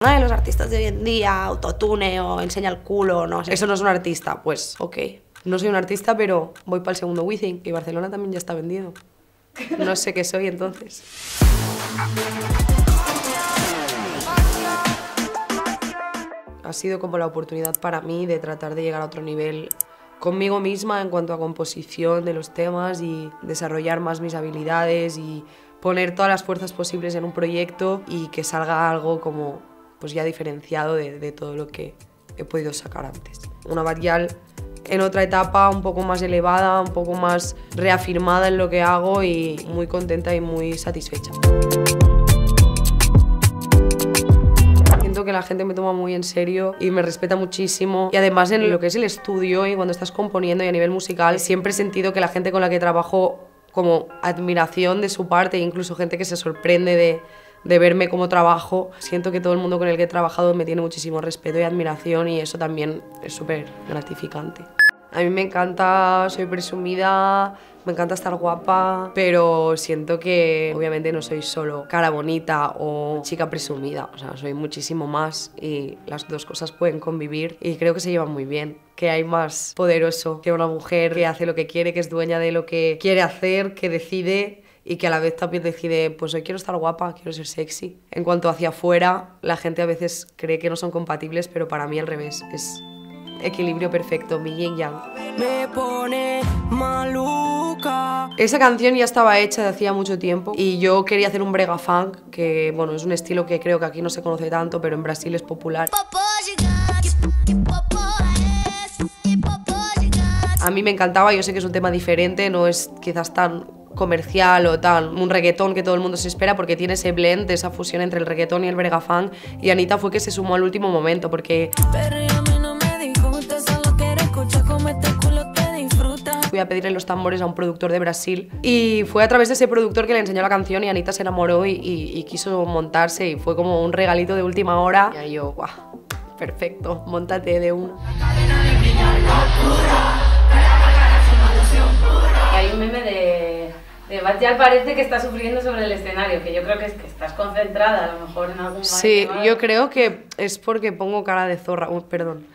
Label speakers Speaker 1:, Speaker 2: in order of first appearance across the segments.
Speaker 1: Ay, los artistas de hoy en día, autotune o enseña el culo, no sé. Eso no es un artista, pues ok. No soy un artista, pero voy para el segundo Wizzing y Barcelona también ya está vendido. No sé qué soy entonces. Ha sido como la oportunidad para mí de tratar de llegar a otro nivel conmigo misma en cuanto a composición de los temas y desarrollar más mis habilidades y poner todas las fuerzas posibles en un proyecto y que salga algo como pues ya diferenciado de todo lo que he podido sacar antes. Una Batllal en otra etapa un poco más elevada, un poco más reafirmada en lo que hago y muy contenta y muy satisfecha. Siento que la gente me toma muy en serio y me respeta muchísimo. Y además en lo que es el estudio y cuando estás componiendo y a nivel musical, siempre he sentido que la gente con la que trabajo como admiración de su parte, e incluso gente que se sorprende de verme como trabajo. Siento que todo el mundo con el que he trabajado me tiene muchísimo respeto y admiración y eso también es súper gratificante. A mí me encanta, soy presumida, me encanta estar guapa, pero siento que obviamente no soy solo cara bonita o chica presumida, o sea, soy muchísimo más y las dos cosas pueden convivir y creo que se llevan muy bien. Que hay más poderoso que una mujer que hace lo que quiere, que es dueña de lo que quiere hacer, que decide y que a la vez también decide, pues hoy quiero estar guapa, quiero ser sexy. En cuanto hacia afuera, la gente a veces cree que no son compatibles, pero para mí al revés, es equilibrio perfecto, mi yin yang. Me pone maluca. Esa canción ya estaba hecha de hacía mucho tiempo y yo quería hacer un brega funk, que bueno, es un estilo que creo que aquí no se conoce tanto, pero en Brasil es popular. A mí me encantaba, yo sé que es un tema diferente, no es quizás tan comercial o tan un reggaetón que todo el mundo se espera porque tiene ese blend, esa fusión entre el reggaetón y el brega funk y Anitta fue que se sumó al último momento porque fui a pedirle los tambores a un productor de Brasil y fue a través de ese productor que le enseñó la canción y Anitta se enamoró y quiso montarse y fue como un regalito de última hora y ahí yo, guau, perfecto, móntate de una.
Speaker 2: Hay un meme de Batllal parece que está sufriendo sobre el escenario, que yo creo que es que estás concentrada a lo mejor en algún momento.
Speaker 1: Sí, yo creo que es porque pongo cara de zorra, perdón.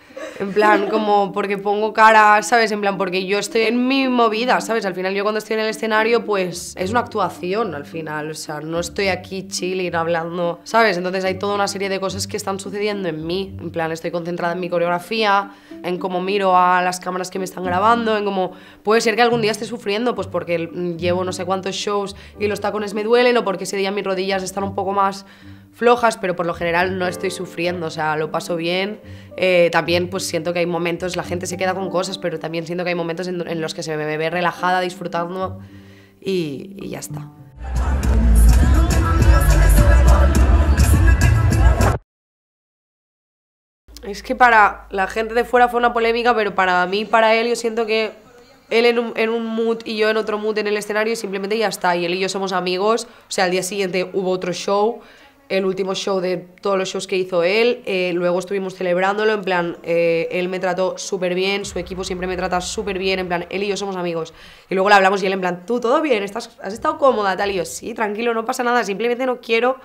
Speaker 1: En plan, como porque pongo cara, ¿sabes? En plan, porque yo estoy en mi movida, ¿sabes? Al final yo cuando estoy en el escenario, pues es una actuación al final, o sea, no estoy aquí chilling hablando, ¿sabes? Entonces hay toda una serie de cosas que están sucediendo en mí, en plan, estoy concentrada en mi coreografía, en cómo miro a las cámaras que me están grabando, en cómo puede ser que algún día esté sufriendo, pues porque llevo no sé cuántos shows y los tacones me duelen o porque ese día mis rodillas están un poco más flojas, pero por lo general no estoy sufriendo, o sea, lo paso bien. También pues siento que hay momentos, la gente se queda con cosas, pero también siento que hay momentos en los que se me ve relajada, disfrutando y ya está. Es que para la gente de fuera fue una polémica, pero para mí, para él, yo siento que él en un mood y yo en otro mood en el escenario y simplemente ya está. Y él y yo somos amigos, o sea, al día siguiente hubo otro show, el último show de todos los shows que hizo él, luego estuvimos celebrándolo, en plan, él me trató súper bien, su equipo siempre me trata súper bien, en plan, él y yo somos amigos. Y luego le hablamos y él en plan, ¿tú todo bien? ¿Has estado cómoda? Tal, y yo, sí, tranquilo, no pasa nada, simplemente no quiero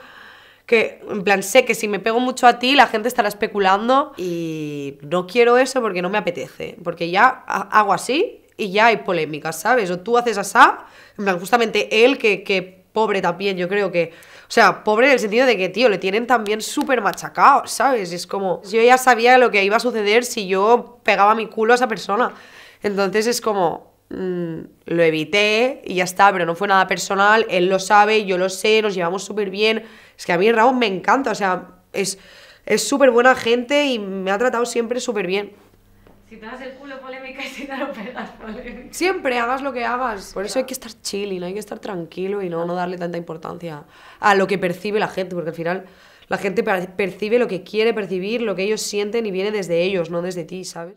Speaker 1: que, en plan, sé que si me pego mucho a ti la gente estará especulando y no quiero eso porque no me apetece, porque ya hago así y ya hay polémicas, ¿sabes? O tú haces asá, en plan, justamente él que pobre también, yo creo que, o sea, pobre en el sentido de que, tío, le tienen también súper machacado, ¿sabes? Es como, yo ya sabía lo que iba a suceder si yo pegaba mi culo a esa persona, entonces es como, lo evité y ya está, pero no fue nada personal, él lo sabe, yo lo sé, nos llevamos súper bien, es que a mí Raúl me encanta, o sea, es súper buena gente y me ha tratado siempre súper bien.
Speaker 2: Si te das el culo polémica y si te lo pegas polémica.
Speaker 1: Siempre, hagas lo que hagas. Por eso hay que estar chilling, hay que estar tranquilo y no darle tanta importancia a lo que percibe la gente, porque al final la gente percibe lo que quiere percibir, lo que ellos sienten y viene desde ellos, no desde ti, ¿sabes?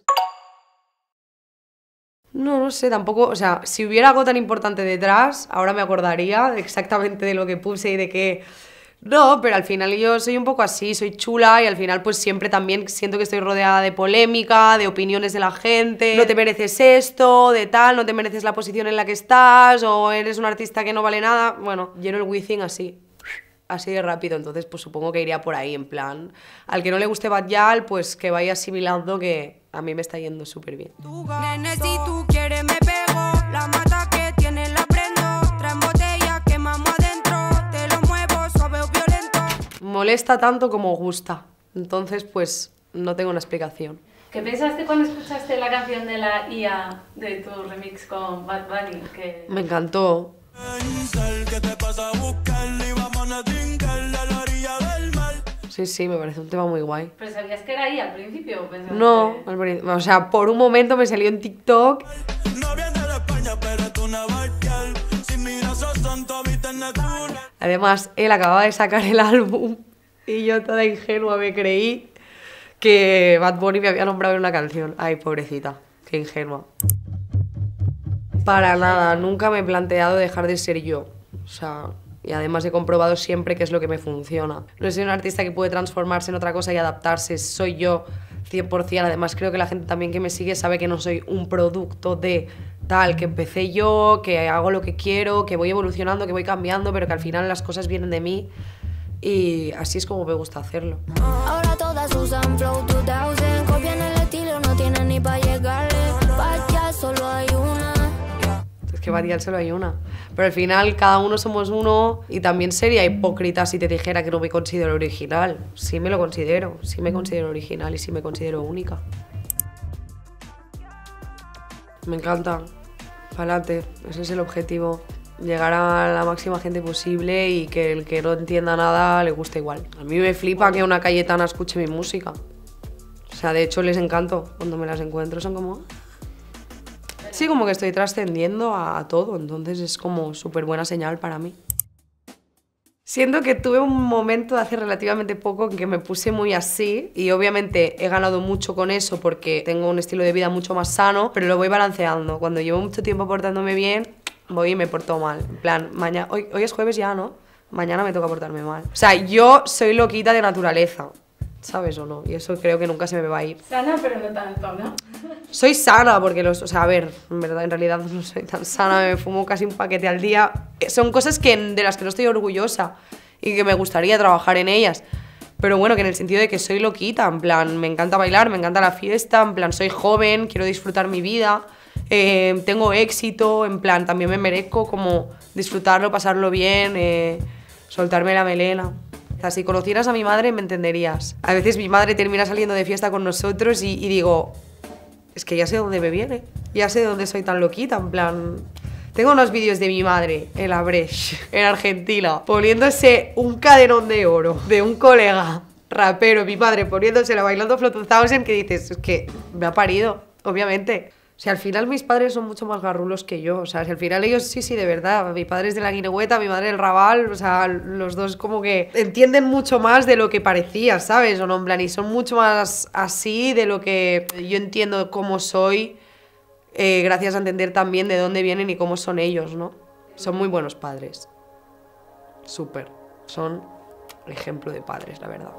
Speaker 1: No sé, tampoco, o sea, si hubiera algo tan importante detrás, ahora me acordaría exactamente de lo que puse y de qué. No, pero al final yo soy un poco así, soy chula y al final pues siempre también siento que estoy rodeada de polémica, de opiniones de la gente, no te mereces esto, de tal, no te mereces la posición en la que estás o eres un artista que no vale nada, bueno, lleno el Wizzing así. así de rápido, entonces pues supongo que iría por ahí, en plan, al que no le guste Bad Gyal, pues que vaya asimilando que a mí me está yendo súper bien.
Speaker 3: Nene, si tú quieres me pego, la mata que tiene la prendo, traen botella, quemamos adentro, te lo muevo suave o violento.
Speaker 1: Molesta tanto como gusta, entonces pues no tengo una explicación.
Speaker 2: ¿Qué pensaste cuando escuchaste la canción de la IA de tu remix con Bad Bunny? Que...
Speaker 1: Me encantó. Sí, me parece un tema muy guay.
Speaker 2: ¿Pero sabías que era IA al principio o pensaste?
Speaker 1: No, o sea, por un momento me salió en TikTok. Además, él acababa de sacar el álbum y yo toda ingenua me creí que Bad Bunny me había nombrado en una canción. Ay, pobrecita, qué ingenua. Para nada, nunca me he planteado dejar de ser yo. O sea, y además he comprobado siempre qué es lo que me funciona. No soy un artista que puede transformarse en otra cosa y adaptarse, soy yo 100%. Además creo que la gente también que me sigue sabe que no soy un producto de tal, que empecé yo, que hago lo que quiero, que voy evolucionando, que voy cambiando, pero que al final las cosas vienen de mí y así es como me gusta hacerlo.
Speaker 3: Ahora todas usan Flow 2000, copian el estilo, no tienen ni para llegarle. Vaya, solo hay una.
Speaker 1: Es que Bad Gyal solo hay una. Pero al final cada uno somos uno y también sería hipócrita si te dijera que no me considero original. Sí me lo considero, sí me considero original y sí me considero única. Me encanta. Pa'lante, ese es el objetivo. Llegar a la máxima gente posible y que el que no entienda nada le guste igual. A mí me flipa que una cayetana escuche mi música. O sea, de hecho les encanto cuando me las encuentro, son como... Sí, como que estoy trascendiendo a todo, entonces es como súper buena señal para mí. Siento que tuve un momento hace relativamente poco en que me puse muy así y obviamente he ganado mucho con eso porque tengo un estilo de vida mucho más sano, pero lo voy balanceando. Cuando llevo mucho tiempo portándome bien, voy y me porto mal. En plan, mañana, hoy es jueves ya, ¿no? Mañana me toca portarme mal. O sea, yo soy loquita de naturaleza, ¿sabes o no? Y eso creo que nunca se me va a ir.
Speaker 2: Sana, pero no tanto, ¿no?
Speaker 1: Soy sana porque o sea, a ver, en verdad, en realidad no soy tan sana, me fumo casi un paquete al día. Son cosas de las que no estoy orgullosa y que me gustaría trabajar en ellas. Pero bueno, que en el sentido de que soy loquita, en plan, me encanta bailar, me encanta la fiesta, en plan, soy joven, quiero disfrutar mi vida, tengo éxito, en plan, también me merezco como disfrutarlo, pasarlo bien, soltarme la melena. O sea, si conocieras a mi madre me entenderías. A veces mi madre termina saliendo de fiesta con nosotros y digo, es que ya sé dónde me viene, ya sé de dónde soy tan loquita, en plan... Tengo unos vídeos de mi madre en la Breche, en Argentina, poniéndose un cadenón de oro de un colega rapero, mi madre poniéndosela bailando Flow 2000, que dices, es que me ha parido, obviamente. O sea, al final mis padres son mucho más garrulos que yo, o sea, al final ellos sí, de verdad, mi padre es de la Guinegüeta, mi madre del Raval, o sea, los dos como que entienden mucho más de lo que parecía, ¿sabes? O no, en plan, y son mucho más así de lo que yo entiendo cómo soy, gracias a entender también de dónde vienen y cómo son ellos, ¿no? Son muy buenos padres, súper, son ejemplo de padres, la verdad.